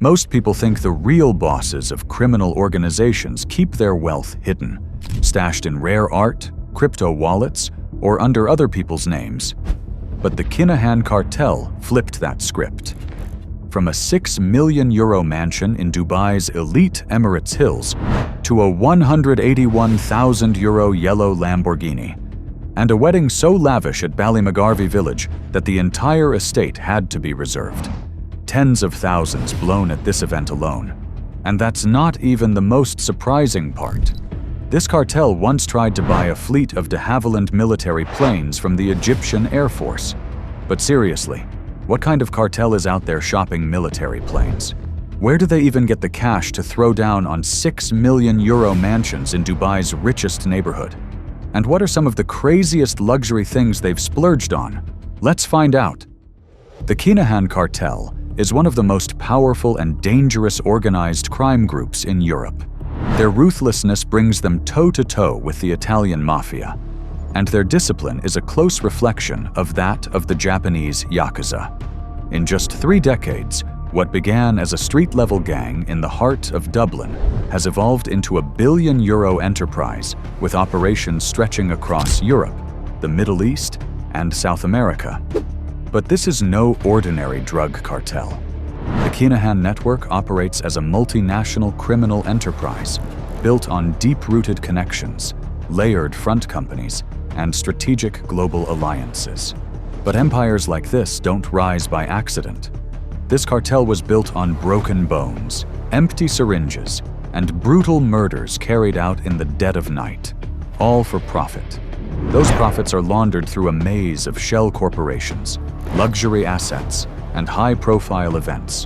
Most people think the real bosses of criminal organizations keep their wealth hidden, stashed in rare art, crypto wallets, or under other people's names. But the Kinahan Cartel flipped that script. From a €6 million mansion in Dubai's elite Emirates Hills to a €181,000 yellow Lamborghini, and a wedding so lavish at Ballymagarvey village that the entire estate had to be reserved. Tens of thousands blown at this event alone. And that's not even the most surprising part. This cartel once tried to buy a fleet of de Havilland military planes from the Egyptian Air Force. But seriously, what kind of cartel is out there shopping military planes? Where do they even get the cash to throw down on €6 million mansions in Dubai's richest neighborhood? And what are some of the craziest luxury things they've splurged on? Let's find out. The Kinahan Cartel is one of the most powerful and dangerous organized crime groups in Europe. Their ruthlessness brings them toe-to-toe with the Italian mafia, and their discipline is a close reflection of that of the Japanese Yakuza. In just 3 decades, what began as a street-level gang in the heart of Dublin has evolved into a €1 billion enterprise with operations stretching across Europe, the Middle East, and South America. But this is no ordinary drug cartel. The Kinahan network operates as a multinational criminal enterprise built on deep-rooted connections, layered front companies, and strategic global alliances. But empires like this don't rise by accident. This cartel was built on broken bones, empty syringes, and brutal murders carried out in the dead of night, all for profit. Those profits are laundered through a maze of shell corporations, luxury assets, and high-profile events.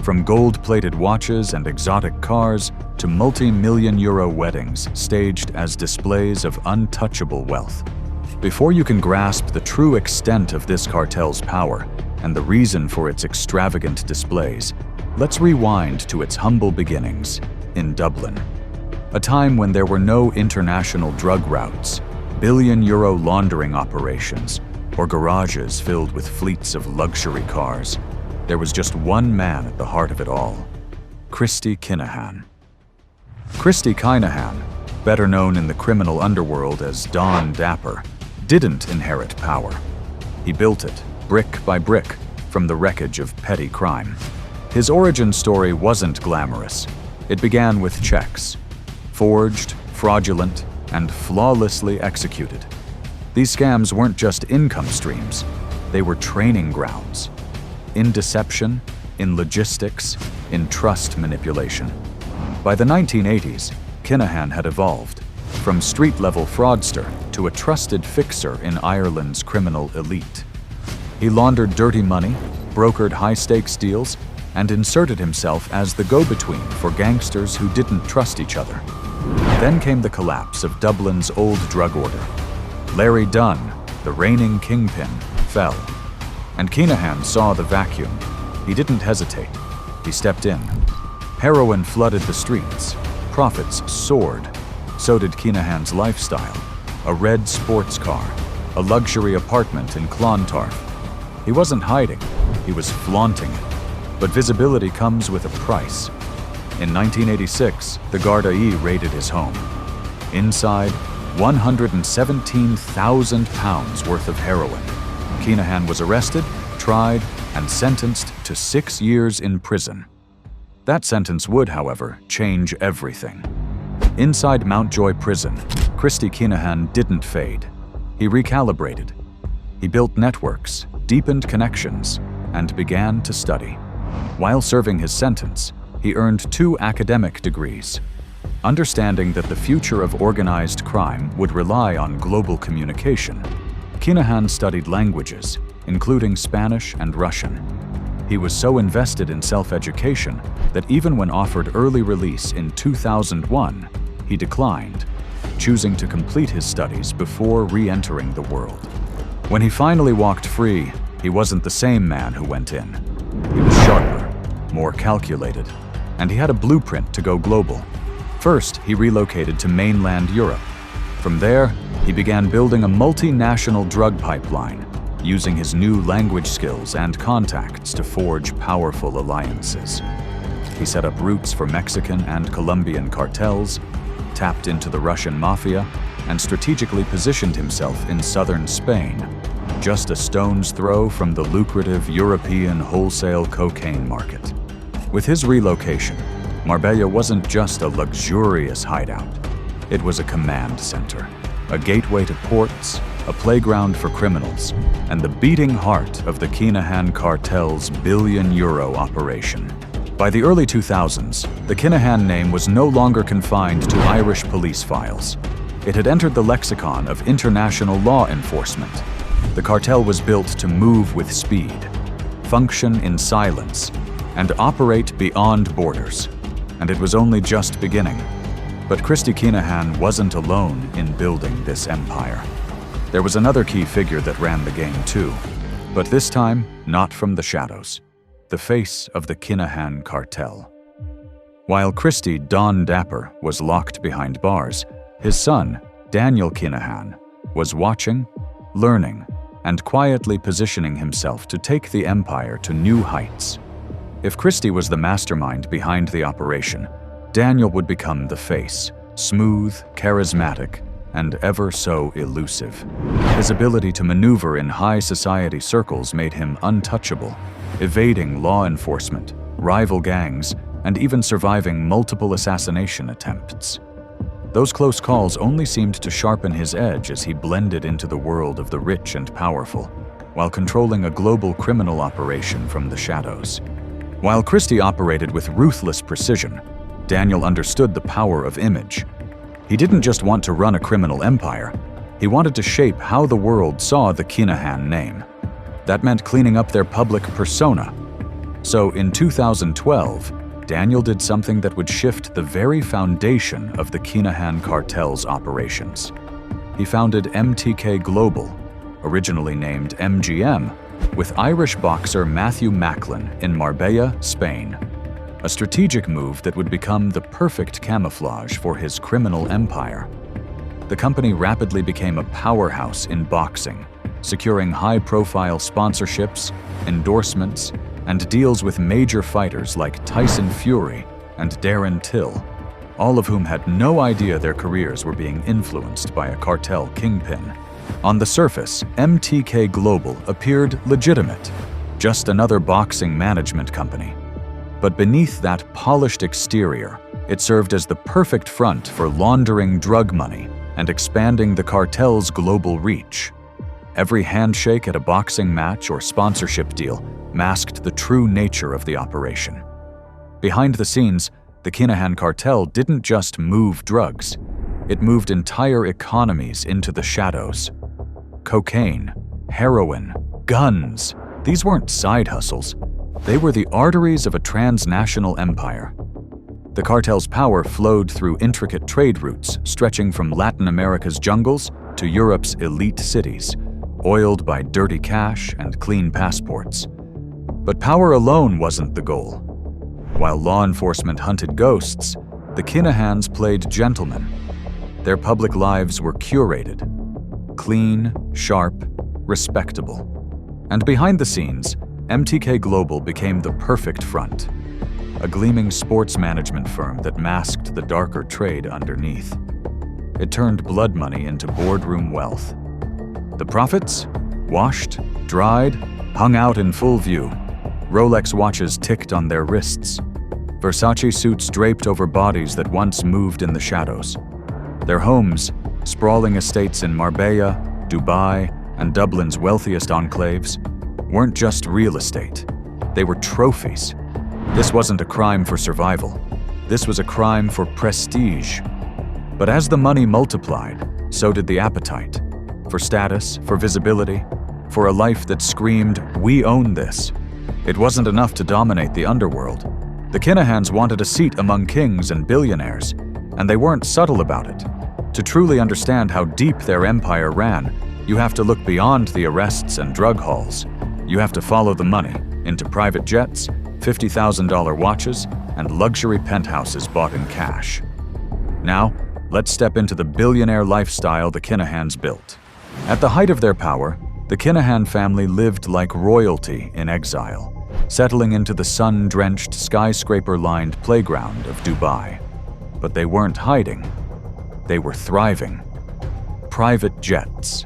From gold-plated watches and exotic cars to multi-million euro weddings staged as displays of untouchable wealth. Before you can grasp the true extent of this cartel's power and the reason for its extravagant displays, let's rewind to its humble beginnings in Dublin. A time when there were no international drug routes, billion-euro laundering operations, or garages filled with fleets of luxury cars. There was just one man at the heart of it all: Christy Kinahan. Christy Kinahan, better known in the criminal underworld as Don Dapper, didn't inherit power. He built it, brick by brick, from the wreckage of petty crime. His origin story wasn't glamorous. It began with checks, forged, fraudulent, and flawlessly executed. These scams weren't just income streams, they were training grounds. In deception, in logistics, in trust manipulation. By the 1980s, Kinahan had evolved from street-level fraudster to a trusted fixer in Ireland's criminal elite. He laundered dirty money, brokered high-stakes deals, and inserted himself as the go-between for gangsters who didn't trust each other. Then came the collapse of Dublin's old drug order. Larry Dunn, the reigning kingpin, fell. And Kinahan saw the vacuum. He didn't hesitate. He stepped in. Heroin flooded the streets. Profits soared. So did Kinahan's lifestyle. A red sports car, a luxury apartment in Clontarf. He wasn't hiding, he was flaunting it. But visibility comes with a price. In 1986, the Garda E raided his home. Inside, £117,000 worth of heroin. Kinahan was arrested, tried, and sentenced to 6 years in prison. That sentence would, however, change everything. Inside Mountjoy Prison, Christy Kinahan didn't fade. He recalibrated. He built networks, deepened connections, and began to study. While serving his sentence, he earned 2 academic degrees. Understanding that the future of organized crime would rely on global communication, Kinahan studied languages, including Spanish and Russian. He was so invested in self-education that even when offered early release in 2001, he declined, choosing to complete his studies before re-entering the world. When he finally walked free, he wasn't the same man who went in. He was sharper, more calculated, and he had a blueprint to go global. First, he relocated to mainland Europe. From there, he began building a multinational drug pipeline, using his new language skills and contacts to forge powerful alliances. He set up routes for Mexican and Colombian cartels, tapped into the Russian mafia, and strategically positioned himself in southern Spain, just a stone's throw from the lucrative European wholesale cocaine market. With his relocation, Marbella wasn't just a luxurious hideout. It was a command center, a gateway to ports, a playground for criminals, and the beating heart of the Kinahan Cartel's billion-euro operation. By the early 2000s, the Kinahan name was no longer confined to Irish police files. It had entered the lexicon of international law enforcement. The cartel was built to move with speed, function in silence, and operate beyond borders. And it was only just beginning. But Christy Kinahan wasn't alone in building this empire. There was another key figure that ran the game too, but this time not from the shadows. The face of the Kinahan Cartel. While Christy Don Dapper was locked behind bars, his son, Daniel Kinahan, was watching, learning, and quietly positioning himself to take the empire to new heights. If Christy was the mastermind behind the operation, Daniel would become the face, smooth, charismatic, and ever so elusive. His ability to maneuver in high society circles made him untouchable, evading law enforcement, rival gangs, and even surviving multiple assassination attempts. Those close calls only seemed to sharpen his edge as he blended into the world of the rich and powerful, while controlling a global criminal operation from the shadows. While Christy operated with ruthless precision, Daniel understood the power of image. He didn't just want to run a criminal empire, he wanted to shape how the world saw the Kinahan name. That meant cleaning up their public persona. So in 2012, Daniel did something that would shift the very foundation of the Kinahan Cartel's operations. He founded MTK Global, originally named MGM, with Irish boxer Matthew Macklin in Marbella, Spain. A strategic move that would become the perfect camouflage for his criminal empire. The company rapidly became a powerhouse in boxing, securing high-profile sponsorships, endorsements, and deals with major fighters like Tyson Fury and Darren Till, all of whom had no idea their careers were being influenced by a cartel kingpin. On the surface, MTK Global appeared legitimate, just another boxing management company. But beneath that polished exterior, it served as the perfect front for laundering drug money and expanding the cartel's global reach. Every handshake at a boxing match or sponsorship deal masked the true nature of the operation. Behind the scenes, the Kinahan Cartel didn't just move drugs, it moved entire economies into the shadows. Cocaine, heroin, guns, these weren't side hustles. They were the arteries of a transnational empire. The cartel's power flowed through intricate trade routes stretching from Latin America's jungles to Europe's elite cities, oiled by dirty cash and clean passports. But power alone wasn't the goal. While law enforcement hunted ghosts, the Kinahans played gentlemen. Their public lives were curated, clean, sharp, respectable. And behind the scenes, MTK Global became the perfect front, a gleaming sports management firm that masked the darker trade underneath. It turned blood money into boardroom wealth. The profits? Washed, dried, hung out in full view. Rolex watches ticked on their wrists. Versace suits draped over bodies that once moved in the shadows. Their homes, sprawling estates in Marbella, Dubai, and Dublin's wealthiest enclaves, weren't just real estate. They were trophies. This wasn't a crime for survival. This was a crime for prestige. But as the money multiplied, so did the appetite. For status, for visibility, for a life that screamed, "We own this." It wasn't enough to dominate the underworld. The Kinahans wanted a seat among kings and billionaires, and they weren't subtle about it. To truly understand how deep their empire ran, you have to look beyond the arrests and drug hauls. You have to follow the money into private jets, $50,000 watches, and luxury penthouses bought in cash. Now, let's step into the billionaire lifestyle the Kinahans built. At the height of their power, the Kinahan family lived like royalty in exile. settling into the sun-drenched, skyscraper-lined playground of Dubai. But they weren't hiding. They were thriving. Private jets,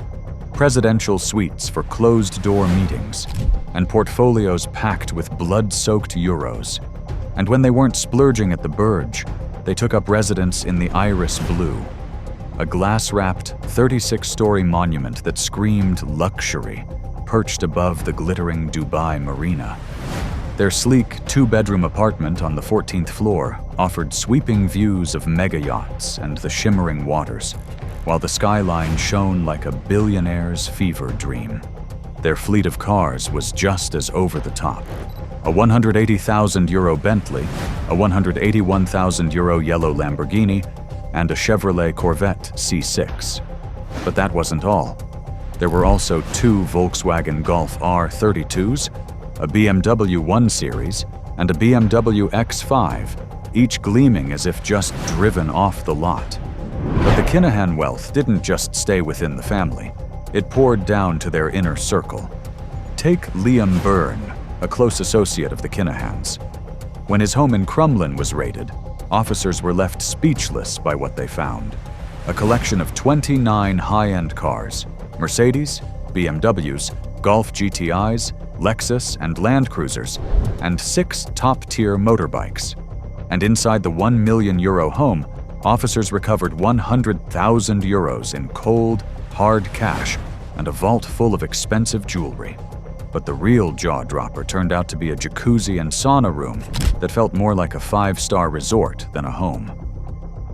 presidential suites for closed-door meetings, and portfolios packed with blood-soaked euros. And when they weren't splurging at the Burj, they took up residence in the Iris Blue, a glass-wrapped, 36-story monument that screamed luxury, perched above the glittering Dubai Marina. Their sleek, two-bedroom apartment on the 14th floor offered sweeping views of mega yachts and the shimmering waters, while the skyline shone like a billionaire's fever dream. Their fleet of cars was just as over-the-top. A €180,000 Bentley, a €181,000 yellow Lamborghini, and a Chevrolet Corvette C6. But that wasn't all. There were also two Volkswagen Golf R32s, a BMW 1 Series, and a BMW X5, each gleaming as if just driven off the lot. But the Kinahan wealth didn't just stay within the family. It poured down to their inner circle. Take Liam Byrne, a close associate of the Kinahans. When his home in Crumlin was raided, officers were left speechless by what they found. A collection of 29 high-end cars, Mercedes, BMWs, Golf GTIs, Lexus and Land Cruisers, and 6 top-tier motorbikes. And inside the €1 million home, officers recovered €100,000 in cold, hard cash and a vault full of expensive jewelry. But the real jaw-dropper turned out to be a jacuzzi and sauna room that felt more like a 5-star resort than a home.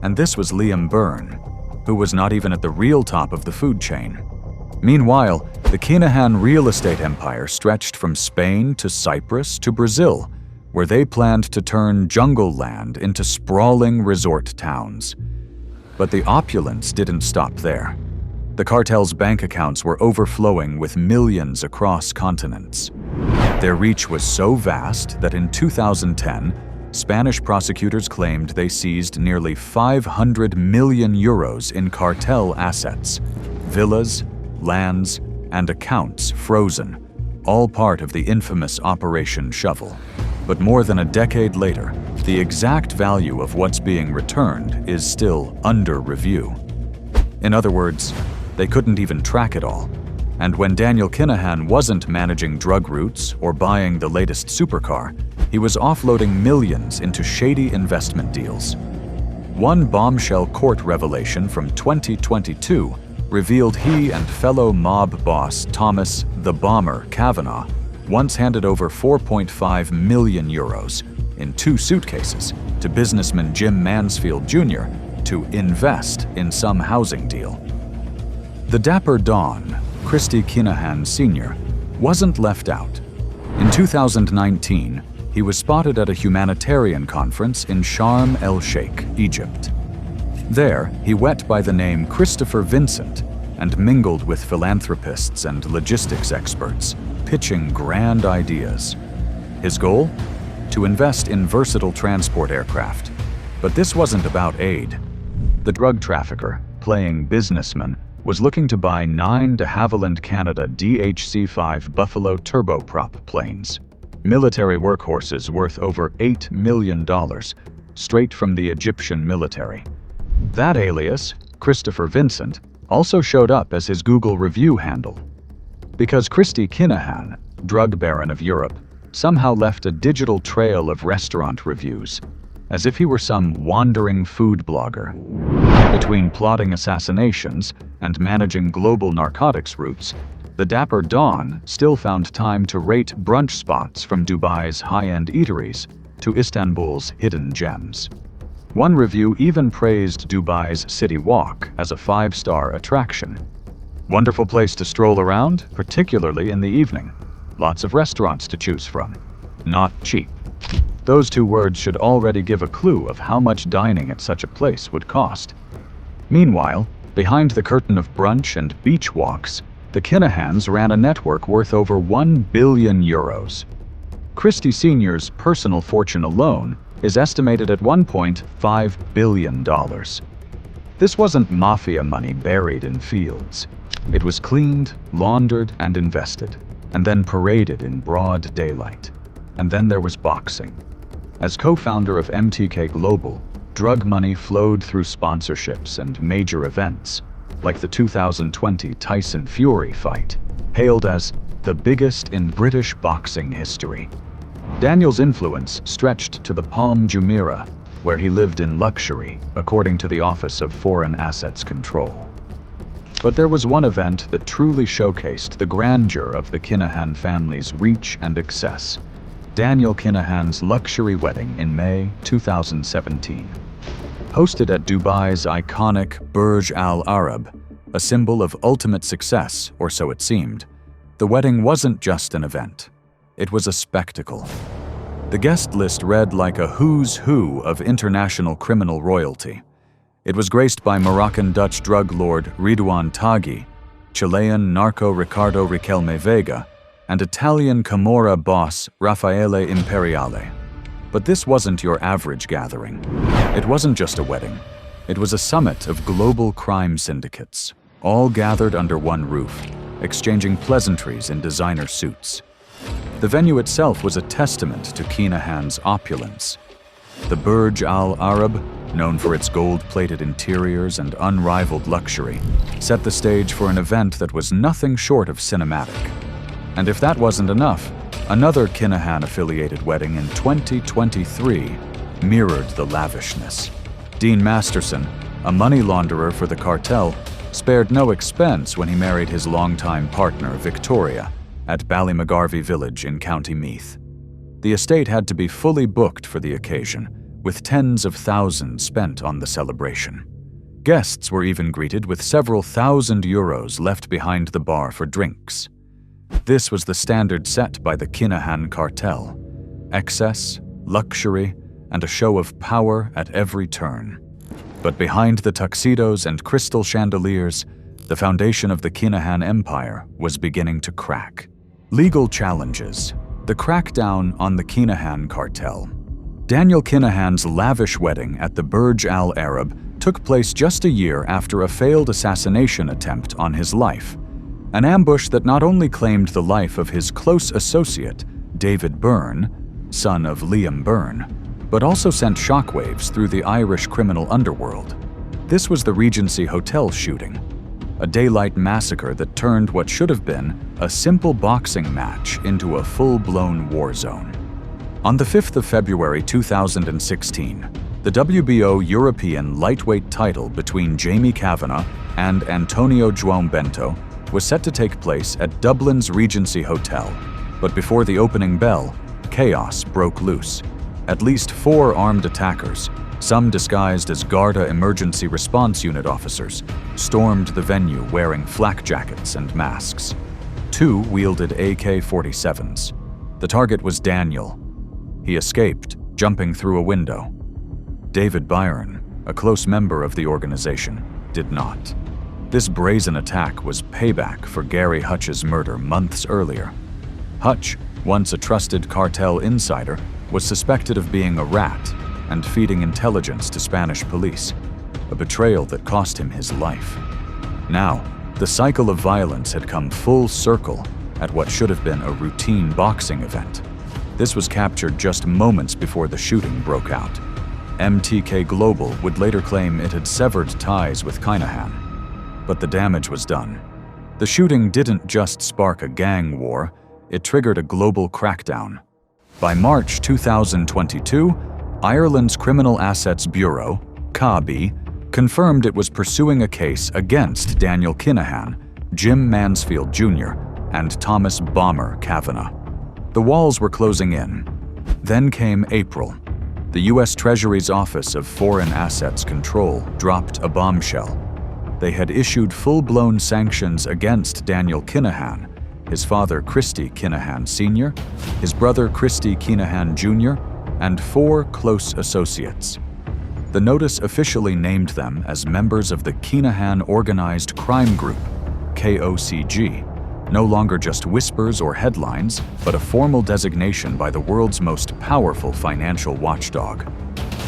And this was Liam Byrne, who was not even at the real top of the food chain. Meanwhile, the Kinahan real estate empire stretched from Spain to Cyprus to Brazil, where they planned to turn jungle land into sprawling resort towns. But the opulence didn't stop there. The cartel's bank accounts were overflowing with millions across continents. Their reach was so vast that in 2010, Spanish prosecutors claimed they seized nearly €500 million in cartel assets, villas, lands, and accounts frozen, all part of the infamous Operation Shovel. But more than a decade later, the exact value of what's being returned is still under review. In other words, they couldn't even track it all. And when Daniel Kinahan wasn't managing drug routes or buying the latest supercar, he was offloading millions into shady investment deals. One bombshell court revelation from 2022 revealed he and fellow mob boss Thomas "the Bomber" Kavanagh once handed over €4.5 million in 2 suitcases to businessman Jim Mansfield Jr. to invest in some housing deal. The dapper Don, Christy Kinahan Sr., wasn't left out. In 2019, he was spotted at a humanitarian conference in Sharm el-Sheikh, Egypt. There, he went by the name Christopher Vincent and mingled with philanthropists and logistics experts, pitching grand ideas. His goal? To invest in versatile transport aircraft. But this wasn't about aid. The drug trafficker, playing businessman, was looking to buy 9 de Havilland Canada DHC-5 Buffalo turboprop planes, military workhorses worth over $8 million, straight from the Egyptian military. That alias, Christopher Vincent, also showed up as his Google review handle. Because Christy Kinahan, drug baron of Europe, somehow left a digital trail of restaurant reviews, as if he were some wandering food blogger. Between plotting assassinations and managing global narcotics routes, the dapper Don still found time to rate brunch spots from Dubai's high-end eateries to Istanbul's hidden gems. One review even praised Dubai's City Walk as a 5-star attraction. Wonderful place to stroll around, particularly in the evening. Lots of restaurants to choose from. Not cheap. Those 2 words should already give a clue of how much dining at such a place would cost. Meanwhile, behind the curtain of brunch and beach walks, the Kinahans ran a network worth over €1 billion. Christy Sr.'s personal fortune alone is estimated at $1.5 billion. This wasn't mafia money buried in fields. It was cleaned, laundered, and invested, and then paraded in broad daylight. And then there was boxing. As co-founder of MTK Global, drug money flowed through sponsorships and major events, like the 2020 Tyson-Fury fight, hailed as the biggest in British boxing history. Daniel's influence stretched to the Palm Jumeirah, where he lived in luxury, according to the Office of Foreign Assets Control. But there was one event that truly showcased the grandeur of the Kinahan family's reach and excess: Daniel Kinahan's luxury wedding in May 2017. Hosted at Dubai's iconic Burj Al Arab, a symbol of ultimate success, or so it seemed, the wedding wasn't just an event. It was a spectacle. The guest list read like a who's who of international criminal royalty. It was graced by Moroccan-Dutch drug lord Ridouan Taghi, Chilean narco Ricardo Riquelme Vega, and Italian Camorra boss Raffaele Imperiale. But this wasn't your average gathering. It wasn't just a wedding. It was a summit of global crime syndicates, all gathered under one roof, exchanging pleasantries in designer suits. The venue itself was a testament to Kinahan's opulence. The Burj Al Arab, known for its gold-plated interiors and unrivaled luxury, set the stage for an event that was nothing short of cinematic. And if that wasn't enough, another Kinahan-affiliated wedding in 2023 mirrored the lavishness. Dean Masterson, a money launderer for the cartel, spared no expense when he married his longtime partner, Victoria, at Ballymagarvey Village in County Meath. The estate had to be fully booked for the occasion, with tens of thousands spent on the celebration. Guests were even greeted with several thousand euros left behind the bar for drinks. This was the standard set by the Kinahan Cartel: excess, luxury, and a show of power at every turn. But behind the tuxedos and crystal chandeliers, the foundation of the Kinahan empire was beginning to crack. Legal challenges, the crackdown on the Kinahan Cartel. Daniel Kinahan's lavish wedding at the Burj Al Arab took place just a year after a failed assassination attempt on his life. An ambush that not only claimed the life of his close associate, David Byrne, son of Liam Byrne, but also sent shockwaves through the Irish criminal underworld. This was the Regency Hotel shooting, a daylight massacre that turned what should have been a simple boxing match into a full-blown war zone. On the 5th of February 2016, the WBO European lightweight title between Jamie Kavanagh and Antonio João Bento was set to take place at Dublin's Regency Hotel, but before the opening bell, chaos broke loose. At least 4 armed attackers, some disguised as Garda Emergency Response Unit officers, stormed the venue wearing flak jackets and masks. 2 wielded AK-47s. The target was Daniel. He escaped, jumping through a window. David Byrne, a close member of the organization, did not. This brazen attack was payback for Gary Hutch's murder months earlier. Hutch, once a trusted cartel insider, was suspected of being a rat and feeding intelligence to Spanish police, a betrayal that cost him his life. Now, the cycle of violence had come full circle at what should have been a routine boxing event. This was captured just moments before the shooting broke out. MTK Global would later claim it had severed ties with Kinahan, but the damage was done. The shooting didn't just spark a gang war, it triggered a global crackdown. By March 2022, Ireland's Criminal Assets Bureau, KOCG, confirmed it was pursuing a case against Daniel Kinahan, Jim Mansfield Jr., and Thomas Bomber Kavanagh. The walls were closing in. Then came April. The U.S. Treasury's Office of Foreign Assets Control dropped a bombshell. They had issued full-blown sanctions against Daniel Kinahan, his father Christy Kinahan Sr., his brother Christy Kinahan Jr., and 4 close associates. The notice officially named them as members of the Kinahan Organized Crime Group, KOCG, no longer just whispers or headlines, but a formal designation by the world's most powerful financial watchdog.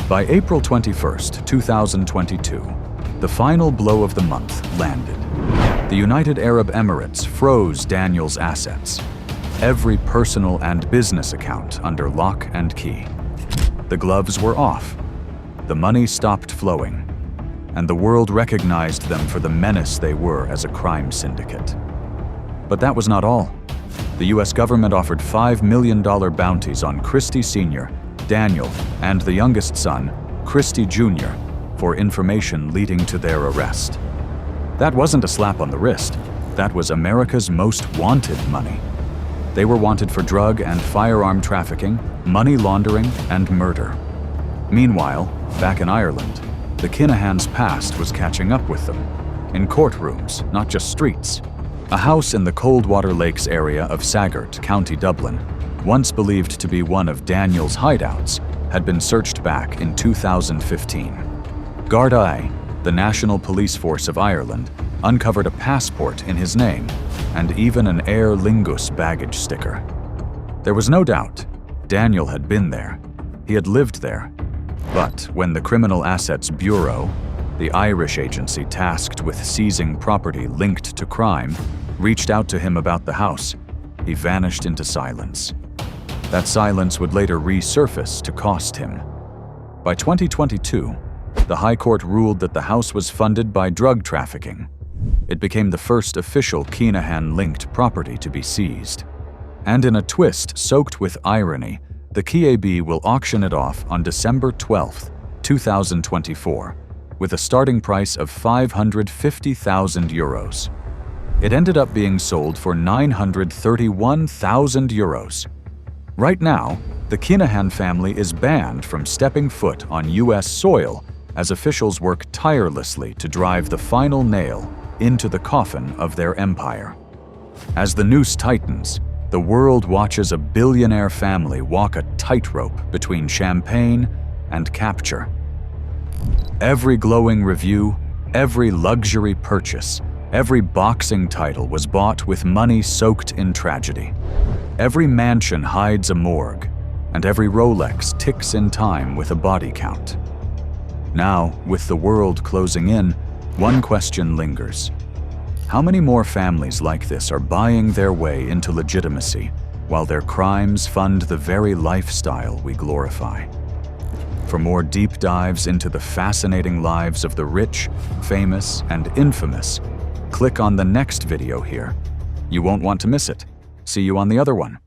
By April 21, 2022, the final blow of the month landed. The United Arab Emirates froze Daniel's assets. every personal and business account under lock and key. The gloves were off, the money stopped flowing, and the world recognized them for the menace they were as a crime syndicate. But that was not all. The US government offered $5 million bounties on Christy Sr., Daniel, and the youngest son, Christy Jr., for information leading to their arrest. That wasn't a slap on the wrist. That was America's most wanted money. They were wanted for drug and firearm trafficking, money laundering, and murder. Meanwhile, back in Ireland, the Kinahans' past was catching up with them. In courtrooms, not just streets. A house in the Coldwater Lakes area of Sagart, County Dublin, once believed to be one of Daniel's hideouts, had been searched back in 2015. Gardaí, the National Police Force of Ireland, uncovered a passport in his name and even an Aer Lingus baggage sticker. There was no doubt Daniel had been there. He had lived there. But when the Criminal Assets Bureau, the Irish agency tasked with seizing property linked to crime, reached out to him about the house, he vanished into silence. That silence would later resurface to cost him. By 2022, the High Court ruled that the house was funded by drug trafficking. It became the first official Kinahan-linked property to be seized. And in a twist soaked with irony, the KAB will auction it off on December 12, 2024, with a starting price of €550,000. It ended up being sold for €931,000. Right now, the Kinahan family is banned from stepping foot on US soil as officials work tirelessly to drive the final nail into the coffin of their empire. As the noose tightens, the world watches a billionaire family walk a tightrope between champagne and capture. Every glowing review, every luxury purchase, every boxing title was bought with money soaked in tragedy. Every mansion hides a morgue, and every Rolex ticks in time with a body count. Now, with the world closing in, one question lingers. How many more families like this are buying their way into legitimacy while their crimes fund the very lifestyle we glorify? For more deep dives into the fascinating lives of the rich, famous, and infamous, click on the next video here. You won't want to miss it. See you on the other one.